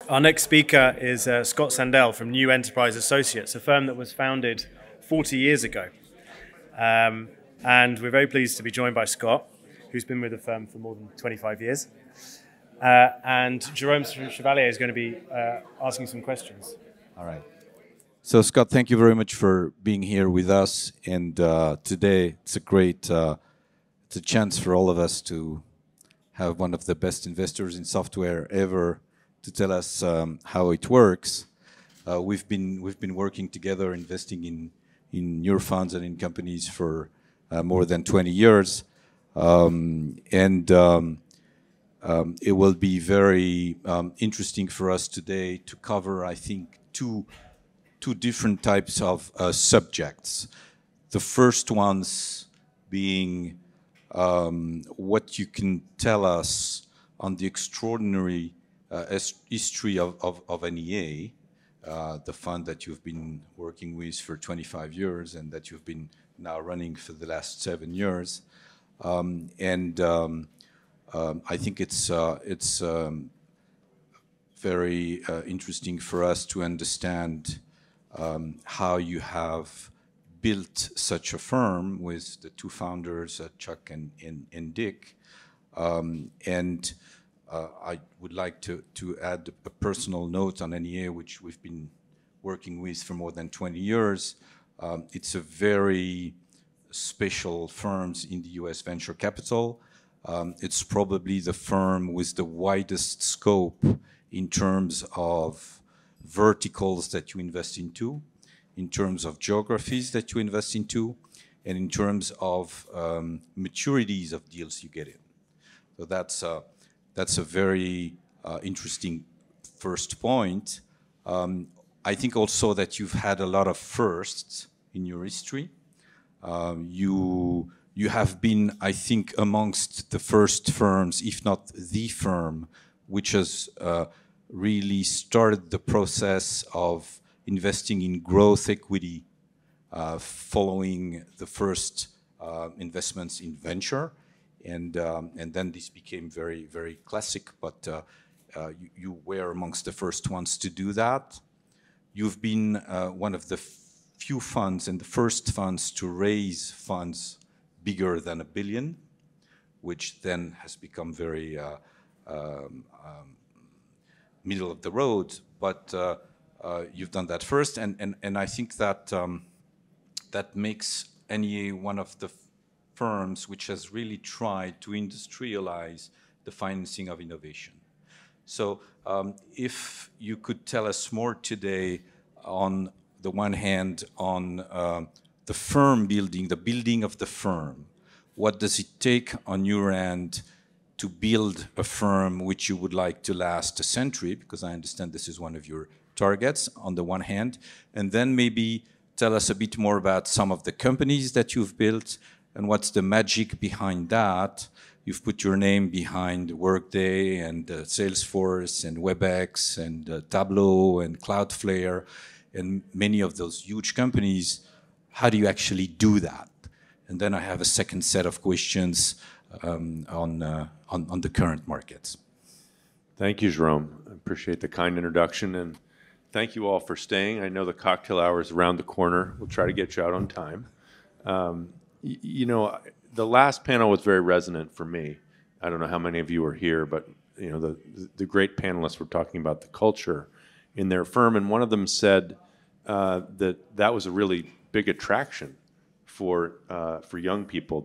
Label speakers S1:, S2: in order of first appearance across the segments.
S1: Our next speaker is Scott Sandell from New Enterprise Associates, a firm that was founded 40 years ago. And we're very pleased to be joined by Scott, who's been with the firm for more than 25 years. And Jérôme Chevalier is going to be asking some questions.
S2: All right. So, Scott, thank you very much for being here with us. And today, it's a great it's a chance for all of us to have one of the best investors in software ever to tell us how it works. We've been working together, investing in your funds and in companies for more than 20 years, it will be very interesting for us today to cover, I think, two different types of subjects. The first ones being what you can tell us on the extraordinary history of NEA, the fund that you've been working with for 25 years and that you've been now running for the last 7 years. I think it's very interesting for us to understand how you have built such a firm with the two founders, Chuck and Dick. I would like to add a personal note on NEA, which we've been working with for more than 20 years. It's a very special firm in the US venture capital. It's probably the firm with the widest scope in terms of verticals that you invest into, in terms of geographies that you invest into, and in terms of maturities of deals you get in. So that's a very interesting first point. I think also that you've had a lot of firsts in your history. You have been, I think, amongst the first firms, if not the firm, which has really started the process of investing in growth equity following the first investments in venture. And then this became very, very classic, but you were amongst the first ones to do that. You've been one of the few funds and the first funds to raise funds bigger than $1 billion, which then has become very middle of the road. But you've done that first, and I think that that makes NEA one of the firms which has really tried to industrialize the financing of innovation. So if you could tell us more today on the one hand on the firm building, the building of the firm, what does it take on your end to build a firm which you would like to last a century, because I understand this is one of your targets on the one hand, and then maybe tell us a bit more about some of the companies that you've built and what's the magic behind that. You've put your name behind Workday and Salesforce and WebEx and Tableau and Cloudflare and many of those huge companies. How do you actually do that? And then I have a second set of questions on the current markets.
S3: Thank you, Jérôme. I appreciate the kind introduction, and thank you all for staying. I know the cocktail hour is around the corner. We'll try to get you out on time. You know, the last panel was very resonant for me. I don't know how many of you were here, but you know, the great panelists were talking about the culture in their firm, and one of them said that was a really big attraction for young people,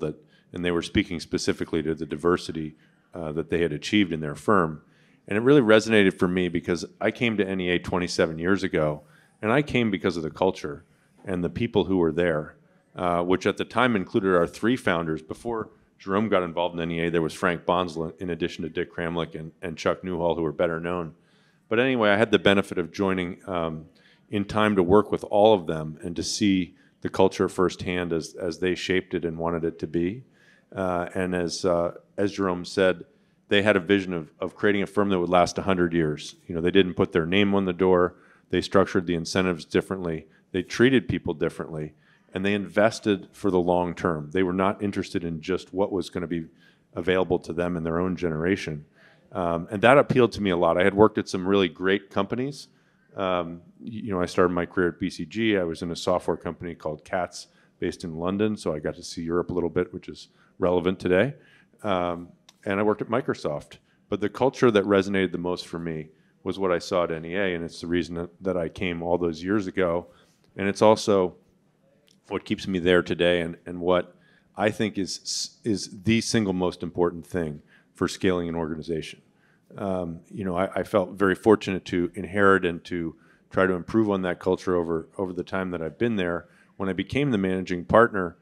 S3: and they were speaking specifically to the diversity that they had achieved in their firm. And it really resonated for me because I came to NEA 27 years ago, and I came because of the culture and the people who were there, which at the time included our three founders. Before Jérôme got involved in NEA, there was Frank Bonsla, in addition to Dick Kramlich and Chuck Newhall, who were better known. But anyway, I had the benefit of joining in time to work with all of them and to see the culture firsthand as they shaped it and wanted it to be. And as Jérôme said, they had a vision of creating a firm that would last 100 years. You know, they didn't put their name on the door. They structured the incentives differently. They treated people differently. And they invested for the long term. They were not interested in just what was going to be available to them in their own generation. And that appealed to me a lot. I had worked at some really great companies. I started my career at BCG. I was in a software company called CATS based in London, so I got to see Europe a little bit, which is relevant today. And I worked at Microsoft. But the culture that resonated the most for me was what I saw at NEA, and it's the reason that I came all those years ago. And it's also what keeps me there today, and what I think is the single most important thing for scaling an organization. I felt very fortunate to inherit and to try to improve on that culture over the time that I've been there. When I became the managing partner,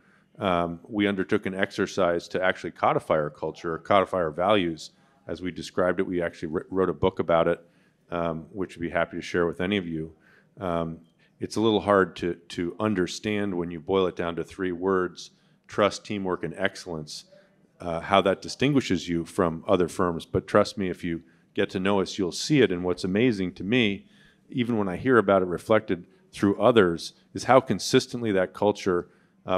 S3: we undertook an exercise to actually codify our culture, or codify our values, as we described it. We actually wrote a book about it, which I'd be happy to share with any of you. It's a little hard to understand when you boil it down to 3 words: trust, teamwork, and excellence, how that distinguishes you from other firms. But trust me, if you get to know us, you'll see it. And what's amazing to me, even when I hear about it reflected through others, is how consistently that culture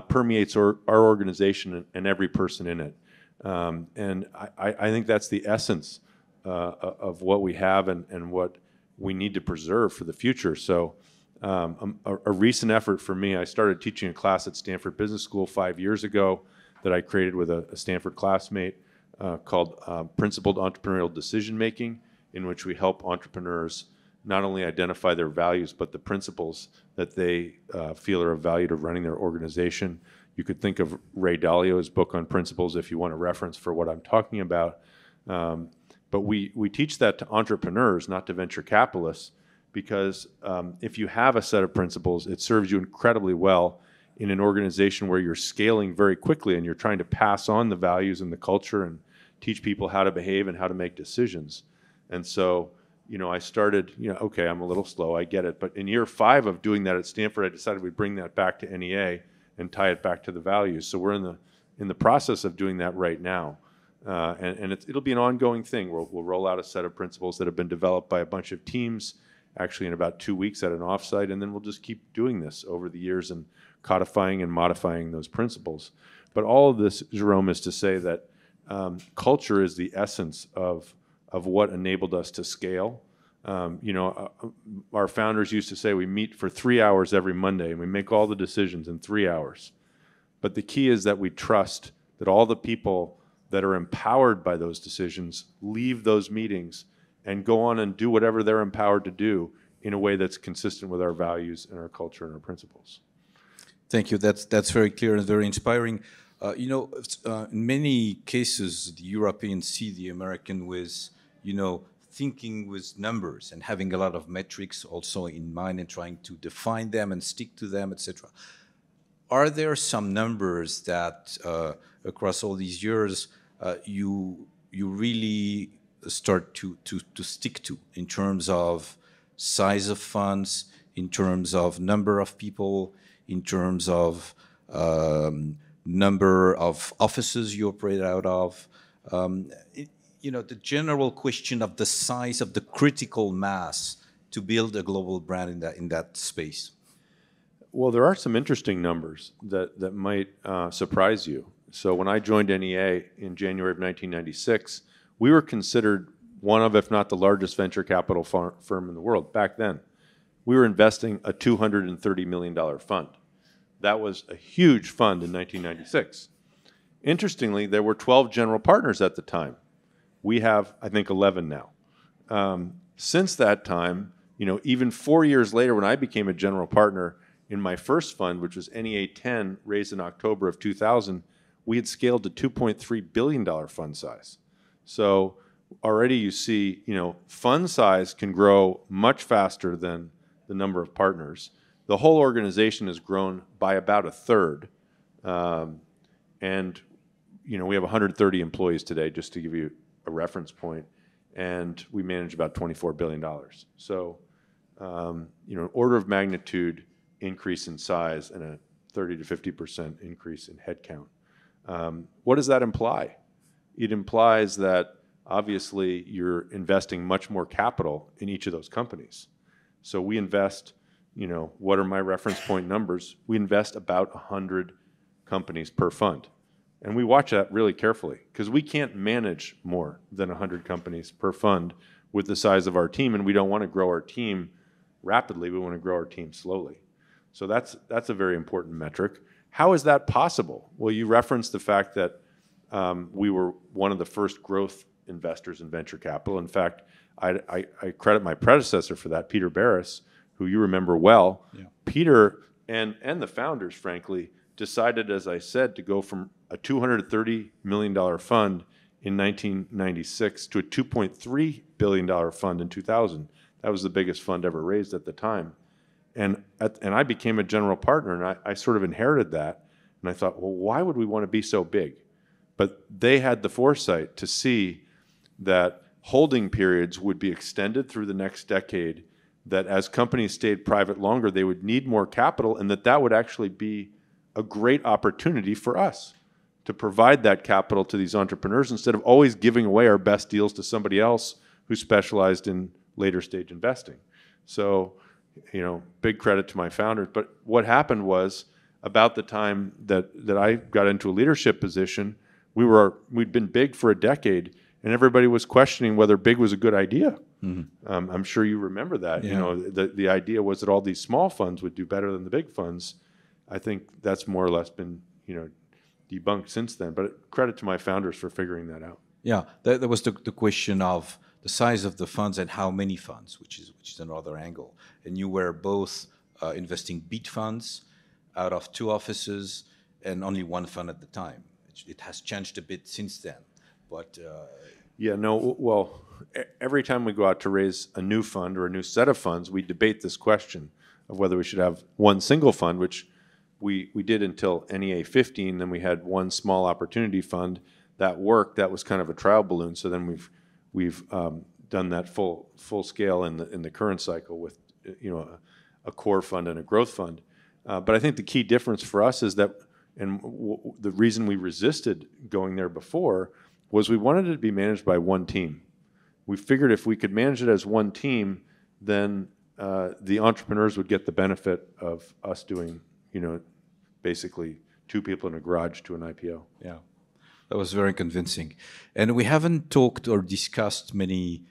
S3: permeates our organization and every person in it. And I think that's the essence of what we have and what we need to preserve for the future. So a recent effort for me, I started teaching a class at Stanford Business School 5 years ago that I created with a Stanford classmate called Principled Entrepreneurial Decision Making, in which we help entrepreneurs not only identify their values, but the principles that they feel are of value to running their organization. You could think of Ray Dalio's book on principles if you want a reference for what I'm talking about. But we teach that to entrepreneurs, not to venture capitalists, because if you have a set of principles, it serves you incredibly well in an organization where you're scaling very quickly and you're trying to pass on the values and the culture and teach people how to behave and how to make decisions. And so, I started, okay, I'm a little slow, I get it. But in year 5 of doing that at Stanford, I decided we'd bring that back to NEA and tie it back to the values. So we're in the process of doing that right now. And it'll be an ongoing thing. We'll roll out a set of principles that have been developed by a bunch of teams, actually in about 2 weeks at an offsite, and then we'll just keep doing this over the years and codifying and modifying those principles. But all of this, Jérôme, is to say that culture is the essence of what enabled us to scale. Our founders used to say we meet for 3 hours every Monday and we make all the decisions in 3 hours. But the key is that we trust that all the people that are empowered by those decisions leave those meetings and go on and do whatever they're empowered to do in a way that's consistent with our values and our culture and our principles.
S2: Thank you. That's very clear and very inspiring. In many cases, the Europeans see the American with, thinking with numbers and having a lot of metrics also in mind and trying to define them and stick to them, etc. Are there some numbers that across all these years you really start to stick to in terms of size of funds, in terms of number of people, in terms of number of offices you operate out of? The general question of the size of the critical mass to build a global brand in that space.
S3: Well, there are some interesting numbers that might surprise you. So when I joined NEA in January of 1996, we were considered one of, if not the largest venture capital firm in the world back then. We were investing a $230 million fund. That was a huge fund in 1996. Interestingly, there were 12 general partners at the time. We have, I think, 11 now. Since that time, even 4 years later, when I became a general partner in my first fund, which was NEA 10, raised in October of 2000, we had scaled to $2.3 billion fund size. So already you see, fund size can grow much faster than the number of partners. The whole organization has grown by about a third. And, we have 130 employees today, just to give you a reference point, and we manage about $24 billion. So, an order of magnitude increase in size and a 30 to 50% increase in headcount. What does that imply? It implies that obviously you're investing much more capital in each of those companies. So we invest, what are my reference point numbers? We invest about 100 companies per fund. And we watch that really carefully because we can't manage more than 100 companies per fund with the size of our team, and we don't want to grow our team rapidly. We want to grow our team slowly. So that's a very important metric. How is that possible? Well, you referenced the fact that we were one of the first growth investors in venture capital. In fact, I credit my predecessor for that, Peter Barris, who you remember well. Yeah. Peter and the founders, frankly, decided, as I said, to go from a $230 million fund in 1996 to a $2.3 billion fund in 2000. That was the biggest fund ever raised at the time. And I became a general partner, and I sort of inherited that. And I thought, well, why would we want to be so big? But they had the foresight to see that holding periods would be extended through the next decade, that as companies stayed private longer, they would need more capital, and that would actually be a great opportunity for us to provide that capital to these entrepreneurs instead of always giving away our best deals to somebody else who specialized in later stage investing. So, big credit to my founders. But what happened was, about the time that I got into a leadership position, we'd been big for a decade, and everybody was questioning whether big was a good idea. Mm-hmm. I'm sure you remember that. Yeah. The idea was that all these small funds would do better than the big funds. I think that's more or less been debunked since then. But credit to my founders for figuring that out.
S2: Yeah, there was the question of the size of the funds and how many funds, which is another angle. And you were both investing beat funds out of 2 offices and only 1 fund at the time. It has changed a bit since then, but
S3: well, every time we go out to raise a new fund or a new set of funds, we debate this question of whether we should have 1 single fund, which we did until NEA 15. Then we had 1 small opportunity fund that worked. That was kind of a trial balloon. So then we've done that full scale in the current cycle with a core fund and a growth fund. But I think the key difference for us is that, and the reason we resisted going there before, was we wanted it to be managed by 1 team. We figured if we could manage it as 1 team, then the entrepreneurs would get the benefit of us doing, basically 2 people in a garage to an IPO.
S2: Yeah, that was very convincing. And we haven't talked or discussed many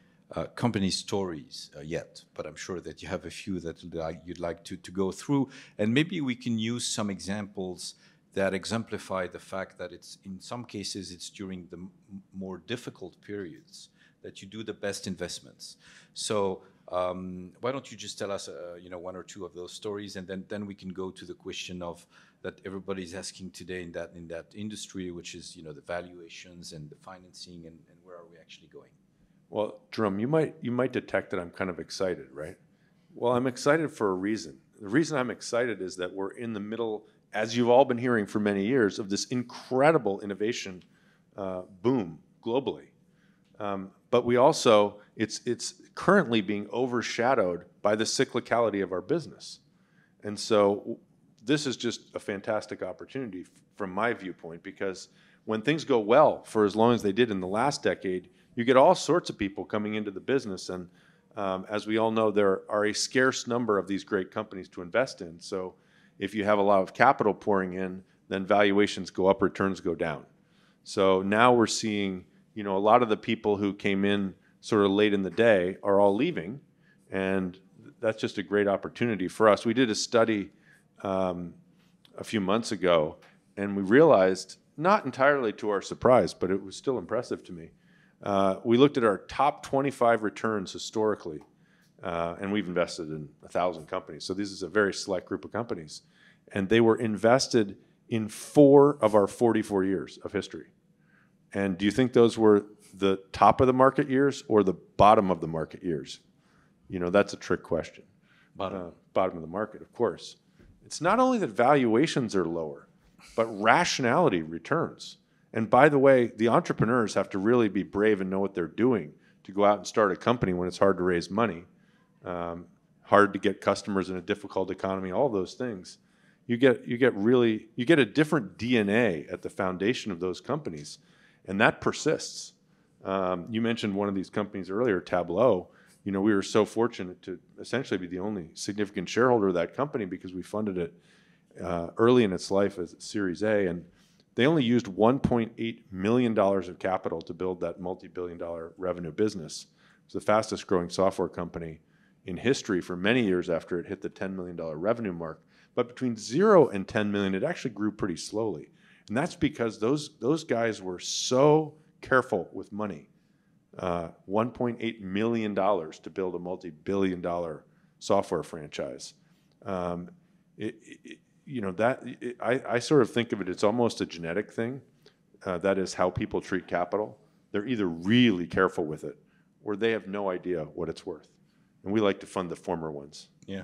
S2: company stories yet, but I'm sure that you have a few that you'd like to go through. And maybe we can use some examples that exemplify the fact that in some cases it's during the more difficult periods that you do the best investments. So why don't you just tell us 1 or 2 of those stories, and then we can go to the question of that everybody's asking today in that industry, which is the valuations and the financing and where are we actually going.
S3: Well, Jérôme, you might detect that I'm kind of excited, right? Well, I'm excited for a reason. The reason I'm excited is that we're in the middle, as you've all been hearing for many years, of this incredible innovation boom globally. But we also, it's currently being overshadowed by the cyclicality of our business. And so this is just a fantastic opportunity from my viewpoint, because when things go well for as long as they did in the last decade, you get all sorts of people coming into the business. And as we all know, there are a scarce number of these great companies to invest in. So if you have a lot of capital pouring in, then valuations go up, returns go down. So now we're seeing, a lot of the people who came in sort of late in the day are all leaving, and that's just a great opportunity for us. We did a study a few months ago, and we realized, not entirely to our surprise, but it was still impressive to me. We looked at our top 25 returns historically, and we've invested in 1,000 companies. So this is a very select group of companies. And they were invested in 4 of our 44 years of history. And do you think those were the top of the market years or the bottom of the market years? That's a trick question. Bottom of the market, of course. It's not only that valuations are lower, but rationality returns. And by the way, the entrepreneurs have to really be brave and know what they're doing to go out and start a company when it's hard to raise money, hard to get customers in a difficult economy, all those things. You get a different DNA at the foundation of those companies, and that persists. You mentioned one of these companies earlier, Tableau. We were so fortunate to essentially be the only significant shareholder of that company because we funded it early in its life as Series A, and They only used $1.8 million of capital to build that multi-billion-dollar revenue business. It's the fastest growing software company in history for many years after it hit the $10 million revenue mark. But between 0 and 10 million, it actually grew pretty slowly. And that's because those guys were so careful with money. $1.8 million to build a multi-billion-dollar software franchise. I sort of think of it, it's almost a genetic thing. That is how people treat capital. They're either really careful with it or they have no idea what it's worth. And we like to fund the former ones.
S2: Yeah.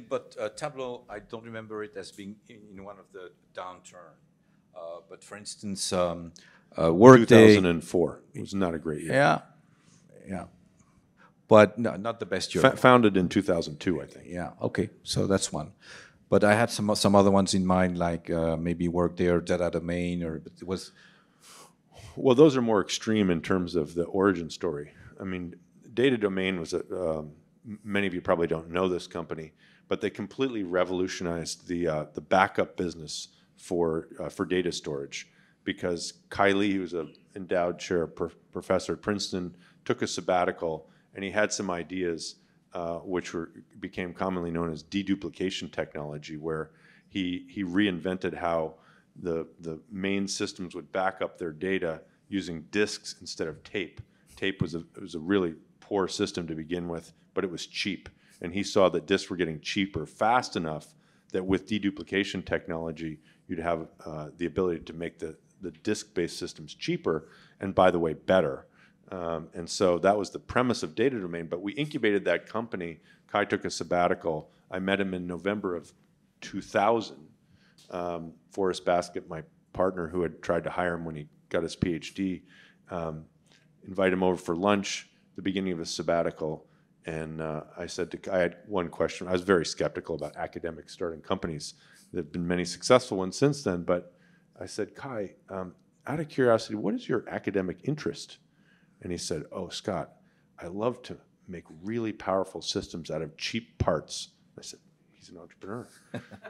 S2: But Tableau, I don't remember it as being in one of the downturn. But for instance, Workday.
S3: 2004 was not a great year.
S2: Yeah. But no, not the best year.
S3: Founded in 2002, I think.
S2: Yeah, okay, so that's one. But I had some other ones in mind, like maybe Workday or Data Domain, but it was.
S3: Well, those are more extreme in terms of the origin story. I mean, Data Domain was many of you probably don't know this company, but they completely revolutionized the backup business for data storage, because Kai Lee, who was an endowed chair professor at Princeton, took a sabbatical, and he had some ideas which became commonly known as deduplication technology, where he reinvented how the main systems would back up their data using disks instead of tape. Tape was a really poor system to begin with, but it was cheap. And he saw that disks were getting cheaper fast enough that with deduplication technology, you'd have the ability to make the disk-based systems cheaper and, by the way, better. And so that was the premise of Data Domain. But we incubated that company. Kai took a sabbatical. I met him in November of 2000. Forrest Baskett, my partner, who had tried to hire him when he got his PhD, invited him over for lunch at the beginning of his sabbatical. And I had one question. I was very skeptical about academics starting companies. There have been many successful ones since then. But I said, Kai, out of curiosity, what is your academic interest? And he said, oh, Scott, I love to make really powerful systems out of cheap parts. I said, he's an entrepreneur.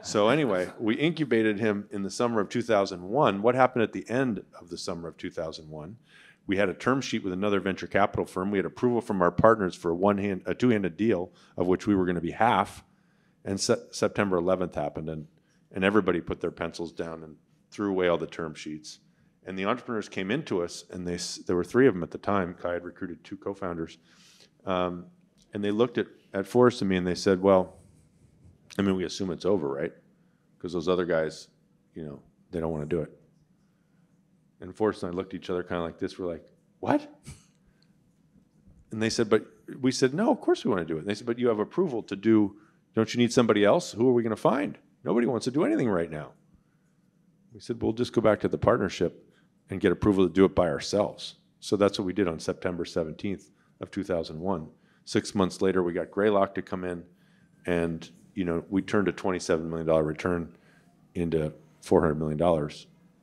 S3: So anyway, we incubated him in the summer of 2001. What happened at the end of the summer of 2001? We had a term sheet with another venture capital firm. We had approval from our partners for a two-handed deal, of which we were going to be half. And September 11th happened, and everybody put their pencils down and threw away all the term sheets. And the entrepreneurs came into us, and there were 3 of them at the time. Kai had recruited 2 co-founders. And they looked at Forrest and me, and they said, well, I mean, we assume it's over, right? Because those other guys, they don't want to do it. And Forrest and I looked at each other kind of like this. We're like, what? And they said, but we said, no, of course we want to do it. And they said, but you have approval to do, don't you need somebody else? Who are we going to find? Nobody wants to do anything right now. We said, we'll just go back to the partnership and get approval to do it by ourselves. So that's what we did on September 17th of 2001. 6 months later, we got Greylock to come in, and we turned a $27 million return into $400 million.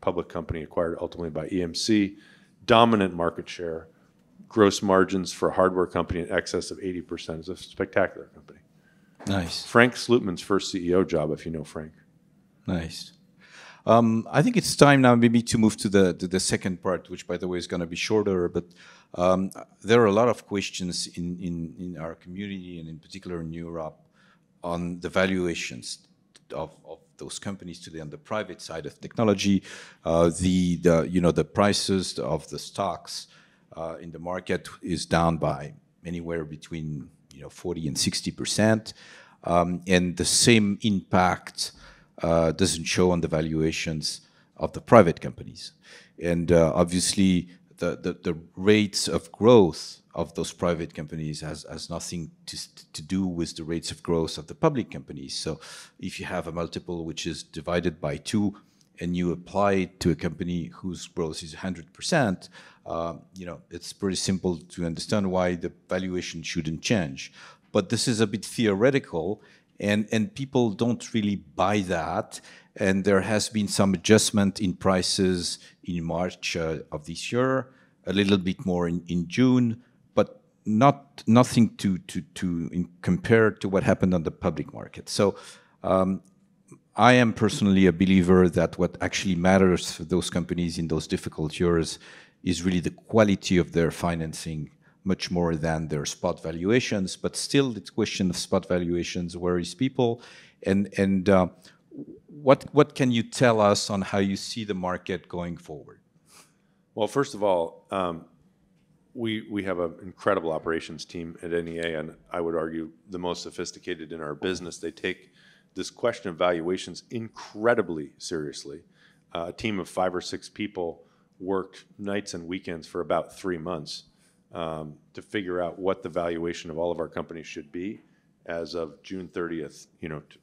S3: Public company acquired ultimately by EMC, dominant market share, gross margins for a hardware company in excess of 80%. It's a spectacular company.
S2: Nice.
S3: Frank Slootman's first CEO job, if you know Frank.
S2: Nice. I think it's time now maybe to move to the second part, which, by the way, is going to be shorter. But there are a lot of questions in our community, and in particular in Europe, on the valuations of those companies today on the private side of technology. The prices of the stocks in the market is down by anywhere between 40 and 60%, and the same impact doesn't show on the valuations of the private companies. And obviously, the rates of growth of those private companies has nothing to do with the rates of growth of the public companies. So if you have a multiple which is divided by 2 and you apply it to a company whose growth is 100%, it's pretty simple to understand why the valuation shouldn't change. But this is a bit theoretical, and people don't really buy that. And there has been some adjustment in prices in March of this year, a little bit more in June, but nothing to compare to what happened on the public market. So I am personally a believer that what actually matters for those companies in those difficult years is really the quality of their financing, much more than their spot valuations. But still, the question of spot valuations worries people. And what can you tell us on how you see the market going forward?
S3: Well, first of all, we have an incredible operations team at NEA, and I would argue the most sophisticated in our business. They take this question of valuations incredibly seriously. A team of 5 or 6 people worked nights and weekends for about 3 months to figure out what the valuation of all of our companies should be as of June 30th,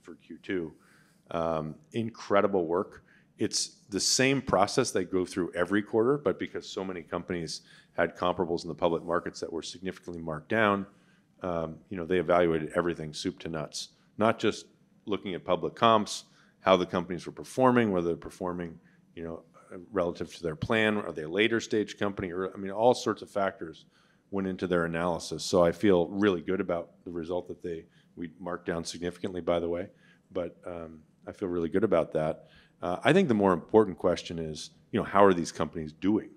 S3: for Q2. Incredible work. It's the same process they go through every quarter, but because so many companies had comparables in the public markets that were significantly marked down, they evaluated everything soup to nuts, not just looking at public comps, how the companies were performing, whether they're performing, relative to their plan, are they a later stage company, or all sorts of factors went into their analysis. So I feel really good about the result that we marked down significantly, by the way, but I feel really good about that. I think the more important question is, how are these companies doing?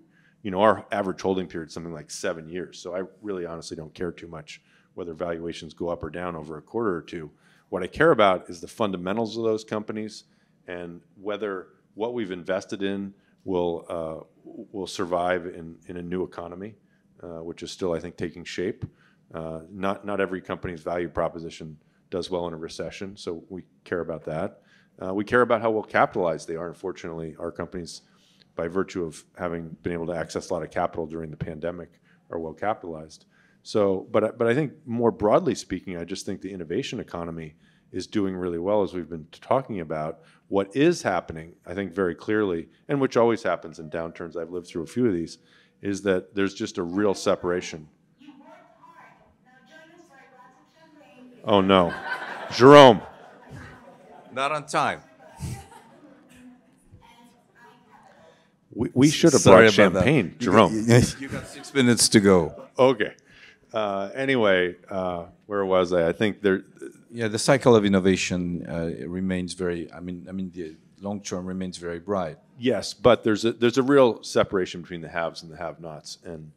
S3: Our average holding period is something like 7 years, so I really honestly don't care too much whether valuations go up or down over a quarter or two. What I care about is the fundamentals of those companies and whether what we've invested in will survive in a new economy, which is still, I think, taking shape. Not every company's value proposition does well in a recession, so we care about that. We care about how well capitalized they are. Unfortunately, our companies, by virtue of having been able to access a lot of capital during the pandemic, are well capitalized. So, but I think more broadly speaking, I just think the innovation economy is doing really well, as we've been talking about. What is happening, I think very clearly, and which always happens in downturns, I've lived through a few of these, is that there's just a real separation. Oh no, Jérôme.
S2: Not on time.
S3: We should have brought champagne, Jérôme.
S2: You got 6 minutes to go.
S3: Okay. Anyway, where was I? I think there.
S2: Yeah, the cycle of innovation remains very. The long term remains very bright.
S3: Yes, but there's a real separation between the haves and the have-nots, and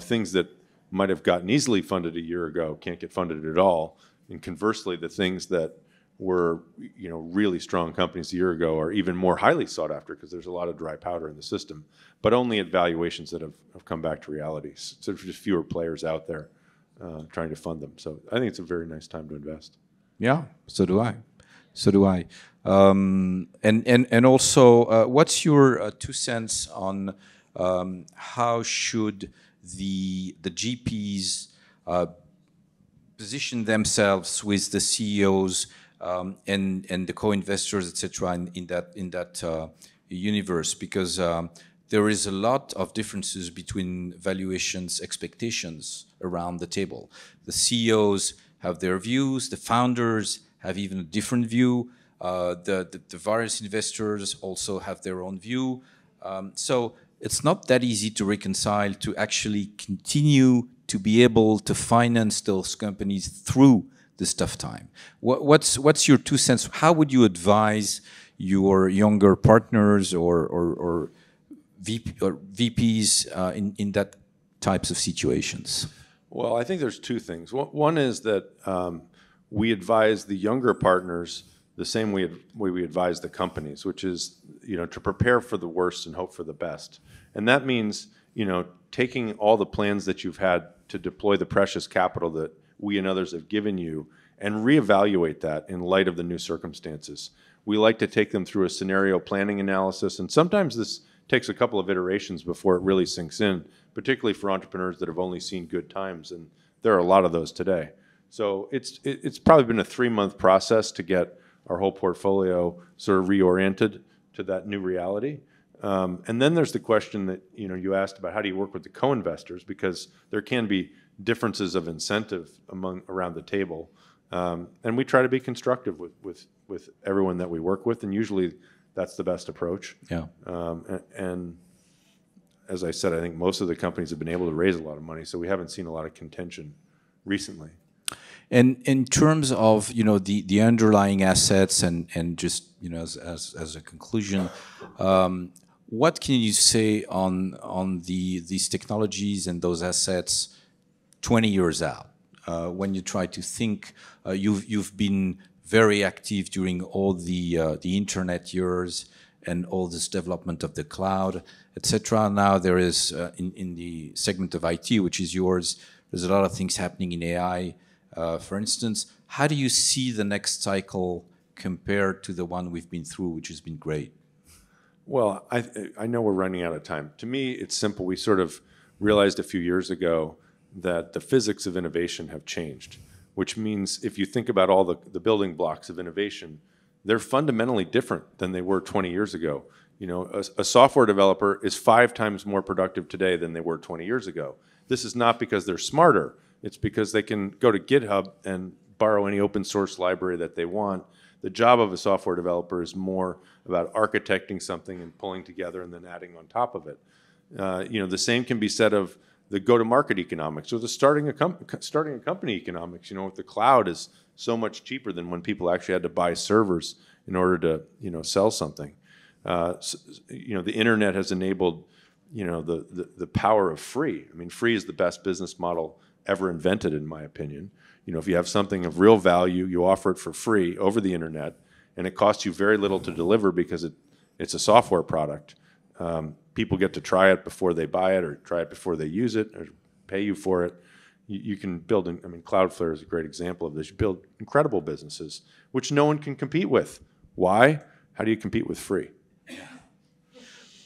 S3: things that might have gotten easily funded a year ago can't get funded at all, and conversely, the things that were really strong companies a year ago are even more highly sought after because there's a lot of dry powder in the system, but only at valuations that have come back to reality. So there's just fewer players out there trying to fund them. So I think it's a very nice time to invest.
S2: Yeah, so do I. So do I. And also, what's your 2 cents on how should the GPs position themselves with the CEOs and the co-investors, etc., in that universe? Because there is a lot of differences between valuations expectations around the table. The CEOs have their views, the founders have even a different view, the various investors also have their own view. So it's not that easy to reconcile to actually continue to be able to finance those companies through this tough time. What's your 2 cents? How would you advise your younger partners or VPs in that types of situations?
S3: Well, I think there's 2 things. One is that we advise the younger partners the same way we advise the companies, which is to prepare for the worst and hope for the best. And that means taking all the plans that you've had to deploy the precious capital that we and others have given you and reevaluate that in light of the new circumstances. We like to take them through a scenario planning analysis, and sometimes this takes a couple of iterations before it really sinks in, particularly for entrepreneurs that have only seen good times, and there are a lot of those today. So it's probably been a 3-month process to get our whole portfolio sort of reoriented to that new reality. And then there's the question that you asked about, how do you work with the co-investors, because there can be differences of incentive around the table, and we try to be constructive with everyone that we work with, and usually that's the best approach.
S2: Yeah.
S3: And as I said, I think most of the companies have been able to raise a lot of money, so we haven't seen a lot of contention recently.
S2: And in terms of the underlying assets and just as a conclusion, what can you say on these technologies and those assets 20 years out? When you try to think, you've been very active during all the internet years and all this development of the cloud, etc. Now there is in the segment of IT, which is yours, there's a lot of things happening in AI. For instance, how do you see the next cycle compared to the one we've been through, which has been great?
S3: Well, I know we're running out of time. To me, it's simple. We sort of realized a few years ago that the physics of innovation have changed, which means if you think about all the building blocks of innovation, they're fundamentally different than they were 20 years ago. A software developer is 5 times more productive today than they were 20 years ago. This is not because they're smarter. It's because they can go to GitHub and borrow any open source library that they want. The job of a software developer is more about architecting something and pulling together and then adding on top of it. The same can be said of the go-to-market economics or the starting a company economics. With the cloud is so much cheaper than when people actually had to buy servers in order to sell something. The internet has enabled the power of free. I mean, free is the best business model ever invented, in my opinion. If you have something of real value, you offer it for free over the internet, and it costs you very little to deliver because it's a software product. People get to try it before they buy it or try it before they use it or pay you for it. You can build, Cloudflare is a great example of this. You build incredible businesses, which no one can compete with. Why? How do you compete with free?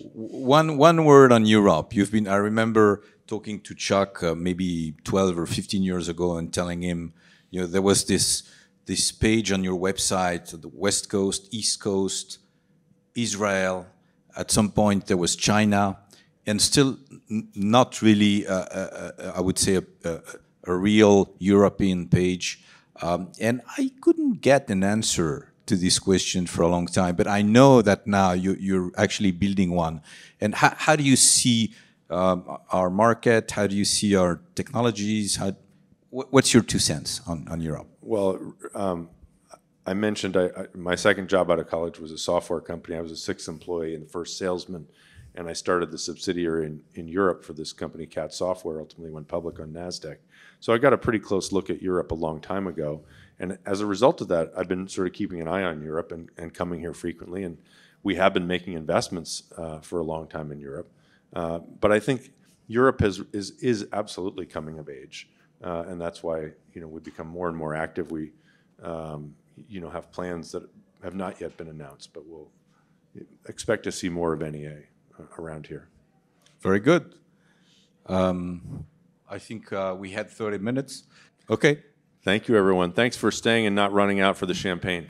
S2: One word on Europe. I remember talking to Chuck maybe 12 or 15 years ago and telling him, there was this page on your website, the West Coast, East Coast, Israel. At some point there was China, and still not really, I would say, a real European page. And I couldn't get an answer to this question for a long time, but I know that now you're actually building one. And how do you see our market? How do you see our technologies? What's your 2 cents on Europe?
S3: Well, I mentioned my second job out of college was a software company. I was a 6th employee and the first salesman, and I started the subsidiary in Europe for this company, Cat Software, ultimately went public on NASDAQ. So I got a pretty close look at Europe a long time ago. And as a result of that, I've been sort of keeping an eye on Europe and coming here frequently. And we have been making investments for a long time in Europe. But I think Europe is absolutely coming of age. And that's why we become more and more active. We have plans that have not yet been announced, but we'll expect to see more of NEA around here.
S2: Very good. I think we had 30 minutes. Okay.
S3: Thank you, everyone. Thanks for staying and not running out for the champagne.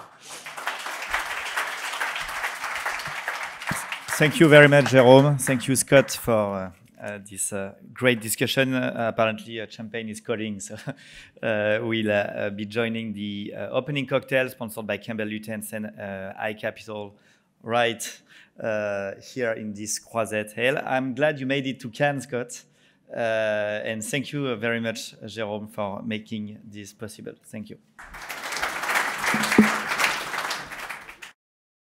S4: Thank you very much, Jérôme. Thank you, Scott, for this great discussion. Apparently, champagne is calling, so we'll be joining the opening cocktail sponsored by Campbell Lutyens and iCapital right here in this Croisette Ale. I'm glad you made it to Cannes, Scott. And thank you very much, Jérôme, for making this possible. Thank you.